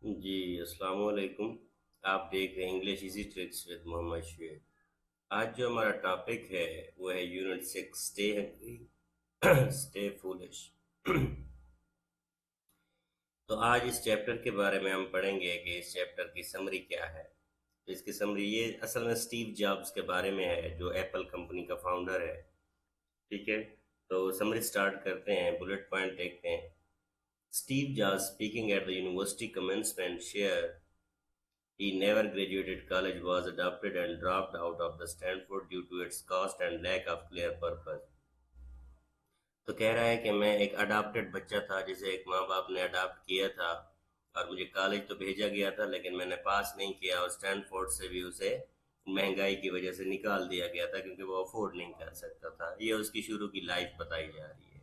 जी, अस्सलाम वालेकुम। आप देख रहे हैं English easy tricks with Mohammad Shoaib. आज जो हमारा टॉपिक है वो है unit 6, stay hungry stay foolish. तो आज इस चैप्टर के बारे में हम पढ़ेंगे कि इस चैप्टर की समरी क्या है। तो इसकी समरी ये असल में स्टीव जॉब्स के बारे में है जो एप्पल कंपनी का फाउंडर है। ठीक है, तो समरी स्टार्ट करते हैं, बुलेट पॉइंट देखते हैं। Steve jobs speaking at the university commencement share he never graduated college, was adopted and dropped out of the Stanford due to its cost and lack of clear purpose। तो कह रहा है कि मैं एक adopted बच्चा था जिसे एक माँ बाप ने अडॉप्ट किया था, और मुझे कॉलेज तो भेजा गया था लेकिन मैंने पास नहीं किया, और स्टैनफोर्ड से भी उसे महंगाई की वजह से निकाल दिया गया था क्योंकि वो अफोर्ड नहीं कर सकता था। ये उसकी शुरू की लाइफ बताई जा रही है।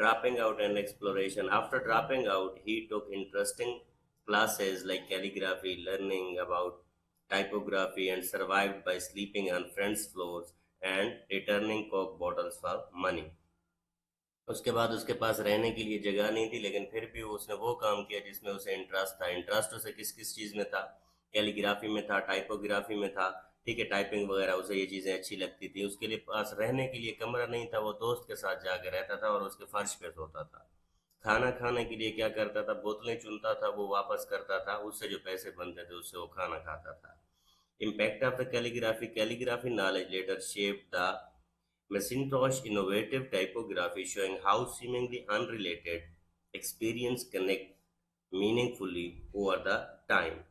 Dropping out and exploration. After dropping out, he took interesting classes like calligraphy, learning about typography, and survived by sleeping on friends' floors and returning Coke bottles for money। उसके बाद उसके पास रहने के लिए जगह नहीं थी लेकिन फिर भी उसने वो काम किया जिसमें उसे इंटरेस्ट था। इंटरेस्ट उसे किस किस चीज़ में था? कैलीग्राफी में था, टाइपोग्राफी में था। ठीक है, टाइपिंग वगैरह उसे ये चीज़ें अच्छी लगती थी। उसके लिए पास रहने के लिए कमरा नहीं था, वो दोस्त के साथ जाकर रहता था और उसके फर्श पे सोता था। खाना खाने के लिए क्या करता था? बोतलें चुनता था, वो वापस करता था, उससे जो पैसे बनते थे उससे वो खाना खाता था। Impact of the calligraphy. Calligraphy knowledge later shaped the Macintosh innovative typography, showing how seemingly unrelated experience connect meaningfully over the time।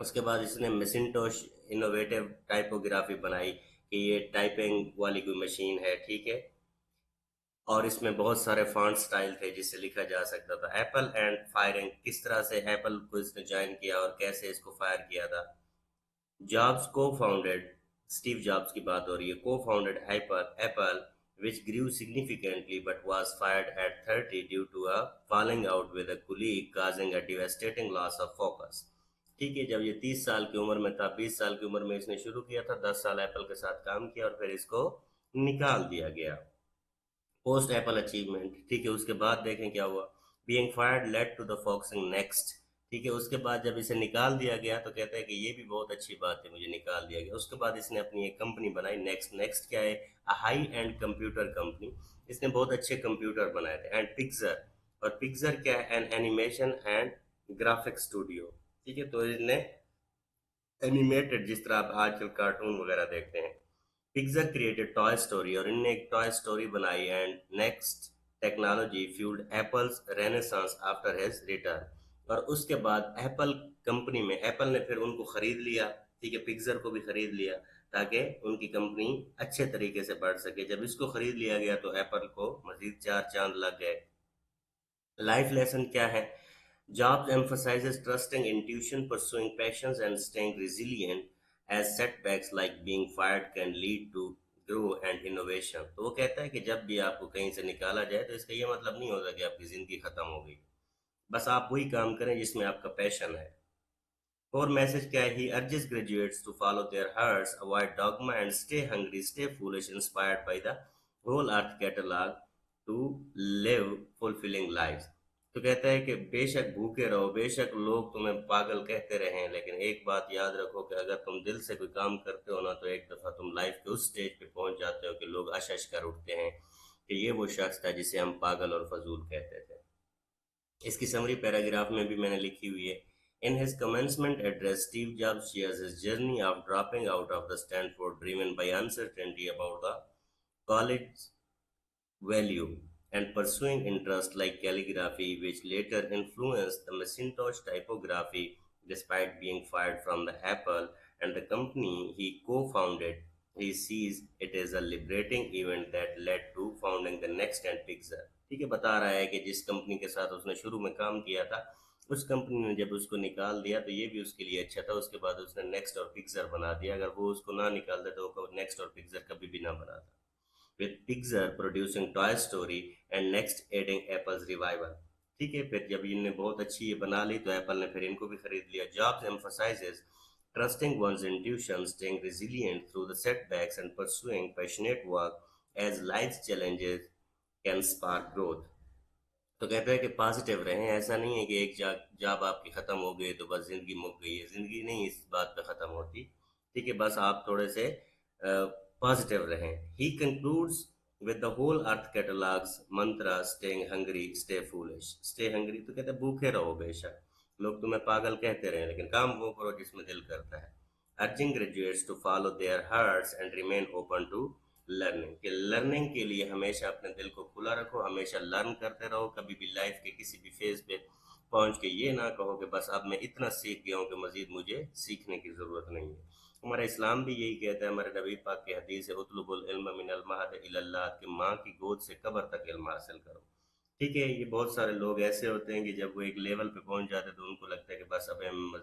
उसके बाद इसने मैसिंटोश इनोवेटिव टाइपोग्राफी बनाई कि ये टाइपिंग वाली कोई मशीन है। ठीक है, और इसमें बहुत सारे फॉन्ट स्टाइल थे जिससे लिखा जा सकता था। एप्पल एंड फायरिंग, किस तरह से एप्पल को इसने ज्वाइन किया और कैसे इसको फायर किया था। जॉब्स को फाउंडेड, स्टीव जॉब्स की बात हो रही है, को founded Apple Apple which grew significantly but was fired at 30 due to a falling out with a colleague causing a devastating loss of focus। ठीक है, जब ये 30 साल की उम्र में था, 20 साल की उम्र में इसने शुरू किया था, 10 साल एप्पल के साथ काम किया और फिर इसको निकाल दिया गया। पोस्ट एप्पल अचीवमेंट, ठीक है, उसके बाद देखें क्या हुआ। Being fired led to the focusing next. ठीक है, उसके बाद जब इसे निकाल दिया गया तो कहता है कि ये भी बहुत अच्छी बात है, मुझे निकाल दिया गया। उसके बाद इसने अपनी एक कंपनी बनाई, नेक्स्ट। नेक्स्ट क्या है? High and computer company. इसने बहुत अच्छे कंप्यूटर बनाए थे। एंड पिक्सर, और पिक्सर क्या है? N animation and graphic studio. ठीक है, तो इसने एनिमेटेड, जिस तरह आप आजकल कार्टून वगैरह देखते हैं। पिक्सर क्रिएटेड टॉय स्टोरी, और इनने एक टॉय स्टोरी बनाई। And next technology fuelled apples renaissance after his return. और उसके बाद एप्पल कंपनी में एप्पल ने फिर उनको खरीद लिया। ठीक है, पिक्सर को भी खरीद लिया ताकि उनकी कंपनी अच्छे तरीके से बढ़ सके। जब इसको खरीद लिया गया तो एप्पल को मजीद चार चांद लग गए। लाइफ लेसन क्या है? Jobs emphasizes trusting intuition, pursuing passions, and staying resilient as setbacks like being fired can lead to grow and innovation। तो वो कहता है कि जब भी आपको कहीं से निकाला जाए तो इसका ये मतलब नहीं होता कि आपकी जिंदगी खत्म हो गई। बस आप वही काम करें जिसमें आपका पैशन है। और मैसेज क्या है? He urges graduates to follow their hearts, avoid dogma, and stay hungry, stay foolish, inspired by the whole Earth catalog to live fulfilling lives। तो कहता है कि बेशक भूखे रहो, बेशक लोग तुम्हें पागल कहते रहें, लेकिन एक बात याद रखो कि अगर तुम दिल से कोई काम करते हो ना तो एक दफ़ा तुम लाइफ के उस स्टेज पे पहुंच जाते हो कि लोग अशश कर उठते हैं कि ये वो शख्स था जिसे हम पागल और फजूल कहते थे। इसकी समरी पैराग्राफ में भी मैंने लिखी हुई है। In his commencement address Steve jobs shares his journey of dropping out of the Stanford driven bye uncertainty about the college value and pursuing interests like calligraphy, which later influenced the Macintosh typography despite being fired from the Apple and the company he co-founded। He sees it as a liberating event that led to founding the Next and Pixar। ठीक है, बता रहा है कि जिस company के साथ उसने शुरू में काम किया था, उस कंपनी ने जब उसको निकाल दिया तो ये भी उसके लिए अच्छा था। उसके बाद उसने नेक्स्ट और पिक्सर बना दिया। अगर वो उसको ना निकालता तो वो नेक्स्ट और पिक्सर कभी भी ना बनाता। with Pixar producing Toy Story and next aiding Apple's revival। ठीक है, फिर जब इनने बहुत अच्छी ये बना ली तो एप्पल ने फिर इनको भी खरीद लिया। Jobs emphasizes trusting one's intuition, staying resilient through the setbacks, and pursuing passionate work as life's challenges can spark growth। तो कहता है कि पॉजिटिव रहें। ऐसा नहीं है कि एक जॉब आपकी ख़त्म हो गई तो बस ज़िंदगी मुक गई है। ज़िंदगी नहीं इस बात पे ख़त्म होती। ठीक है, बस आप थोड़े से पॉजिटिव रहें। He concludes with the Whole Earth Catalog's mantra staying hungry stay foolish. Stay hungry तो कहते हैं भूखे रहो बेशक, लोग तुम्हें पागल कहते रहे लेकिन काम वो करो जिसमें दिल करता है। Urging graduates to follow their hearts and remain open to learning, कि लर्निंग के लिए हमेशा अपने दिल को खुला रखो, हमेशा लर्न करते रहो। कभी भी लाइफ के किसी भी फेज पे पहुंच के ये ना कहो कि बस अब मैं इतना सीख गया हूँ कि मजीद मुझे सीखने की ज़रूरत नहीं है। हमारा इस्लाम भी यही कहता है, हमारे नबी पाक की हदीस है, उतलुबुल इल्म मिनल महद इलल्लाह, कि माँ की गोद से कब्र तक इल्म हासिल करो। ठीक है, ये बहुत सारे लोग ऐसे होते हैं कि जब वो एक लेवल पे पहुंच जाते हैं तो उनको लगता है कि बस अब हम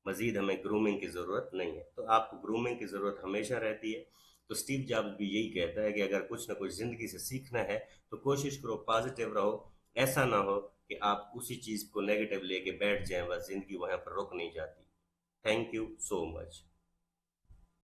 मजीद हमें ग्रूमिंग की ज़रूरत नहीं है। तो आपको ग्रूमिंग की ज़रूरत हमेशा रहती है। तो स्टीव जॉब्स भी यही कहता है कि अगर कुछ ना कुछ ज़िंदगी से सीखना है तो कोशिश करो पॉजिटिव रहो। ऐसा ना हो कि आप उसी चीज़ को नेगेटिव लेके बैठ जाएं, बस ज़िंदगी वहाँ पर रुक नहीं जाती। Thank you so much.